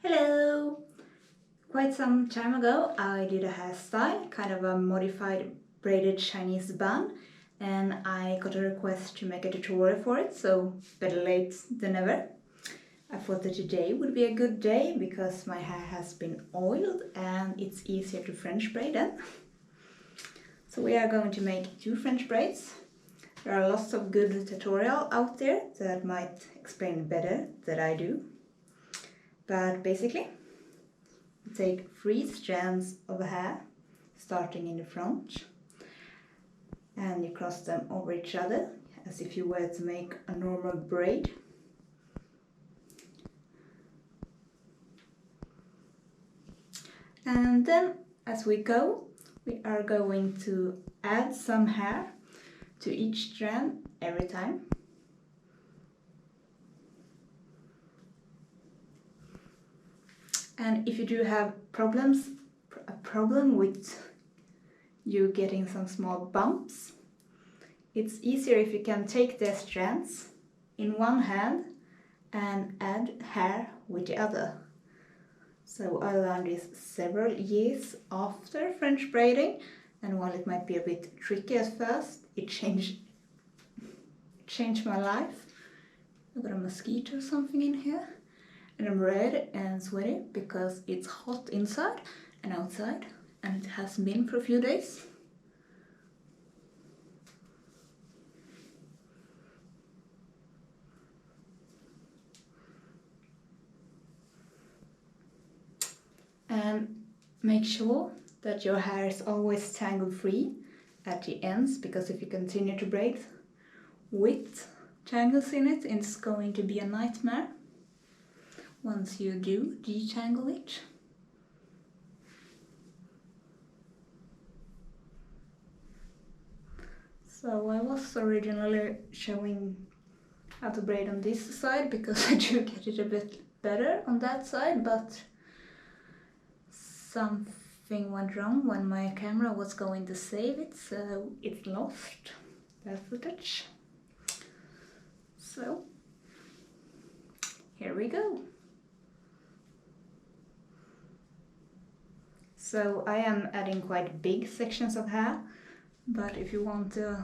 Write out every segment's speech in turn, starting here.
Hello! Quite some time ago I did a hairstyle, kind of a modified braided Chinese bun, and I got a request to make a tutorial for it, so better late than never. I thought that today would be a good day because my hair has been oiled and it's easier to French braid then. So we are going to make 2 French braids. There are lots of good tutorials out there that might explain better than I do. But basically, you take 3 strands of hair, starting in the front, and you cross them over each other, as if you were to make a normal braid. And then, as we go, we are going to add some hair to each strand every time. And if you do have a problem with you getting some small bumps, it's easier if you can take the strands in one hand and add hair with the other. So I learned this several years after French braiding, and while it might be a bit tricky at first, it changed my life. I've got a mosquito or something in here. And I'm red and sweaty because it's hot inside and outside, and it has been for a few days. And make sure that your hair is always tangle free at the ends, because if you continue to braid with tangles in it, it's going to be a nightmare once you do detangle it. So I was originally showing how to braid on this side because I do get it a bit better on that side, but something went wrong when my camera was going to save it, so it lost that footage. So here we go. So I am adding quite big sections of hair, but if you want a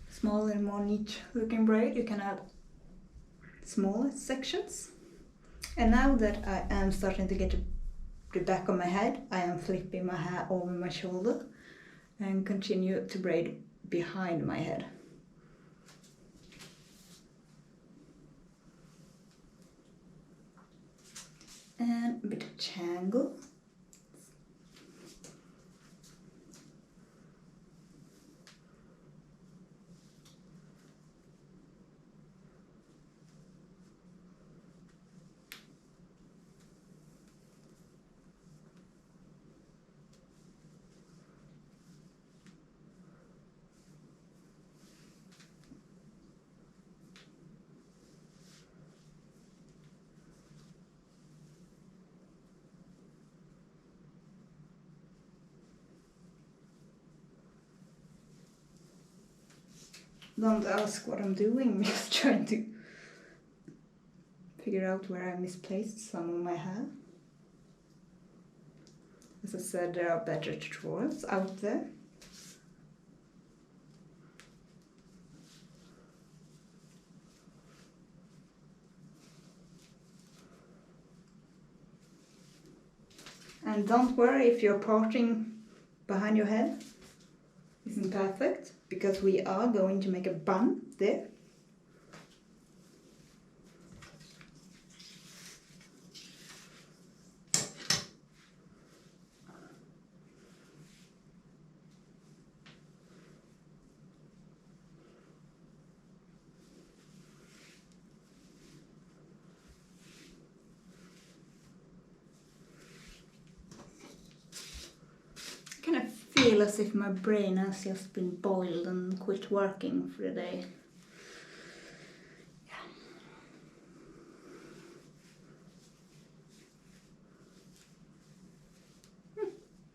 smaller and more neat looking braid, you can add smaller sections. And now that I am starting to get to the back of my head, I am flipping my hair over my shoulder and continue to braid behind my head. And a bit of tangle. Don't ask what I'm doing, I'm just trying to figure out where I misplaced some of my hair. As I said, there are better tutorials out there. And don't worry if your parting behind your head isn't perfect, because we are going to make a bun there. I kind of feel as if my brain has just been boiled and quit working for the day.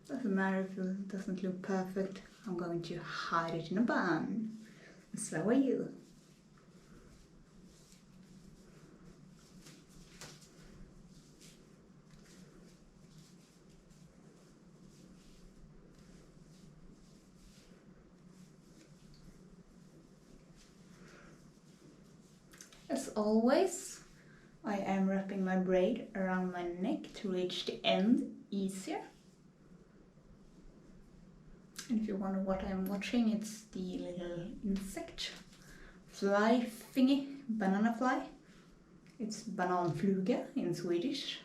Doesn't matter if it doesn't look perfect, I'm going to hide it in a bun. And so are you. always, I am wrapping my braid around my neck to reach the end easier. And if you wonder what I'm watching, it's the little insect fly thingy, banana fly. It's bananfluga in Swedish,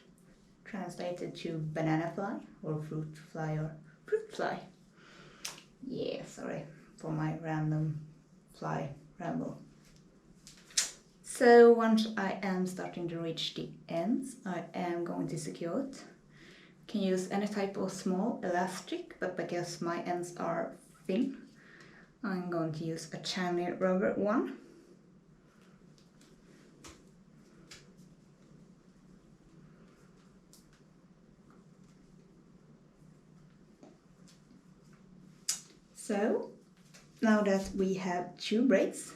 translated to banana fly or fruit fly or fruit fly. Yeah, sorry for my random fly ramble. So once I am starting to reach the ends, I am going to secure it. You can use any type of small elastic, but because my ends are thin, I'm going to use a shiny rubber one. So now that we have 2 braids,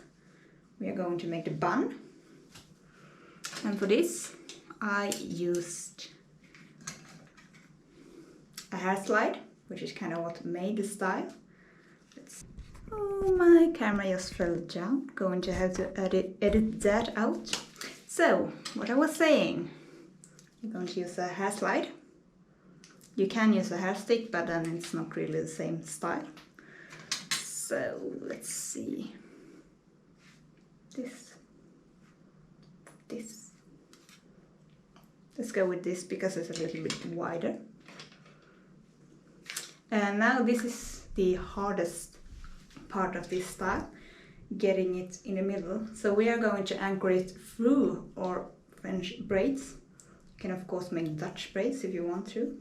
we are going to make the bun. And for this, I used a hairslide, which is kind of what made the style. Oh, my camera just fell down. Going to have to edit that out. So, what I was saying, you're going to use a hairslide. You can use a hair stick, but then it's not really the same style. So, let's see. This. Let's go with this because it's a little bit wider. And now this is the hardest part of this style, getting it in the middle. So we are going to anchor it through our French braids. You can of course make Dutch braids if you want to.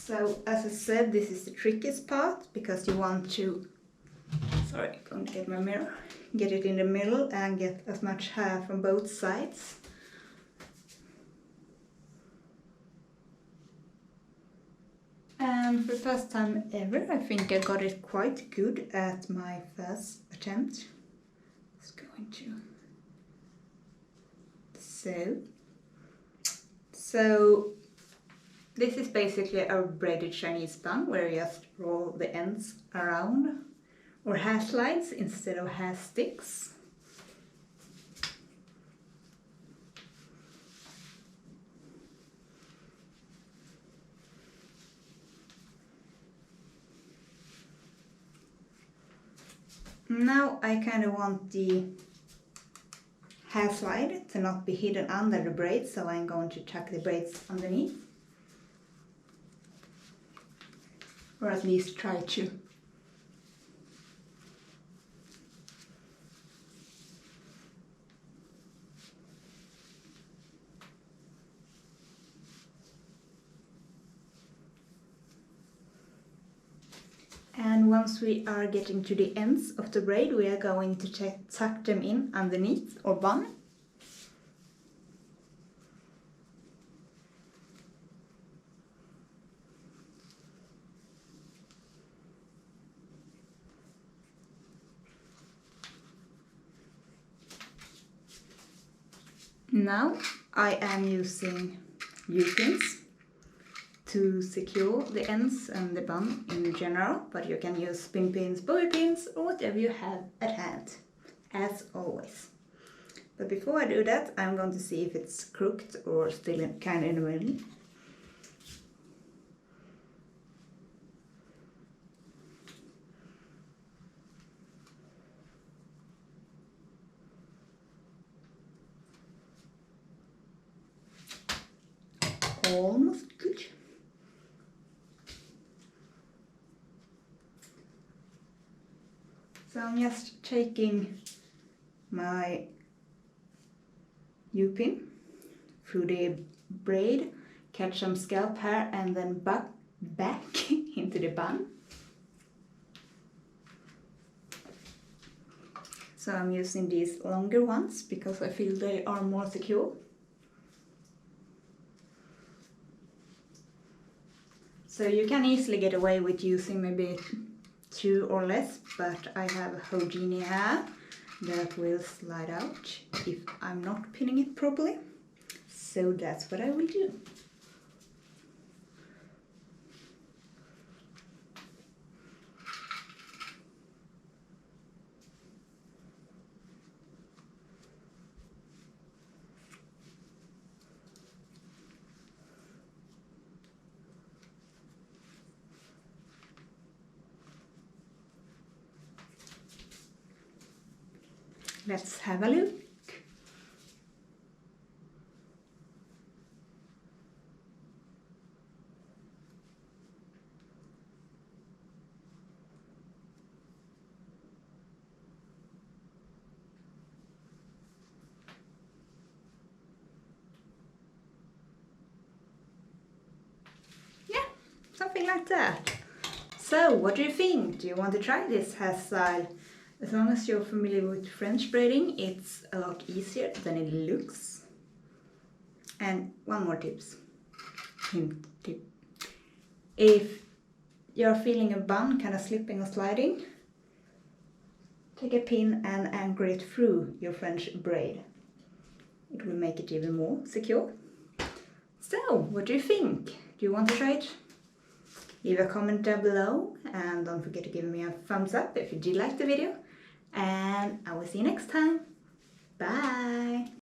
So as I said, this is the trickiest part because you want to, sorry, going to get my mirror, get it in the middle and get as much hair from both sides. And for the first time ever, I think I got it quite good at my first attempt. It's going to, so this is basically a braided Chinese bun where you just roll the ends around, or hair slides instead of hair sticks. Now I kind of want the hair slide to not be hidden under the braids, so I'm going to tuck the braids underneath. Or at least try to. And once we are getting to the ends of the braid, we are going to tuck them in underneath or bun. Now I am using U-pins to secure the ends and the bun in general, but you can use spin pins, bobby pins, or whatever you have at hand, as always. But before I do that, I'm going to see if it's crooked or still kind of in the middle. Almost good. So I'm just taking my U-pin through the braid, catch some scalp hair and then back into the bun. So I'm using these longer ones because I feel they are more secure. So you can easily get away with using maybe 2 or less, but I have Houdini hair that will slide out if I'm not pinning it properly. So that's what I will do. Let's have a look. Yeah, something like that. So, what do you think? Do you want to try this hairstyle? As long as you're familiar with French braiding, it's a lot easier than it looks. And one more tip. If you're feeling a bun kind of slipping or sliding, take a pin and anchor it through your French braid. It will make it even more secure. So, what do you think? Do you want to try it? Leave a comment down below and don't forget to give me a thumbs up if you did like the video. And I will see you next time. Bye!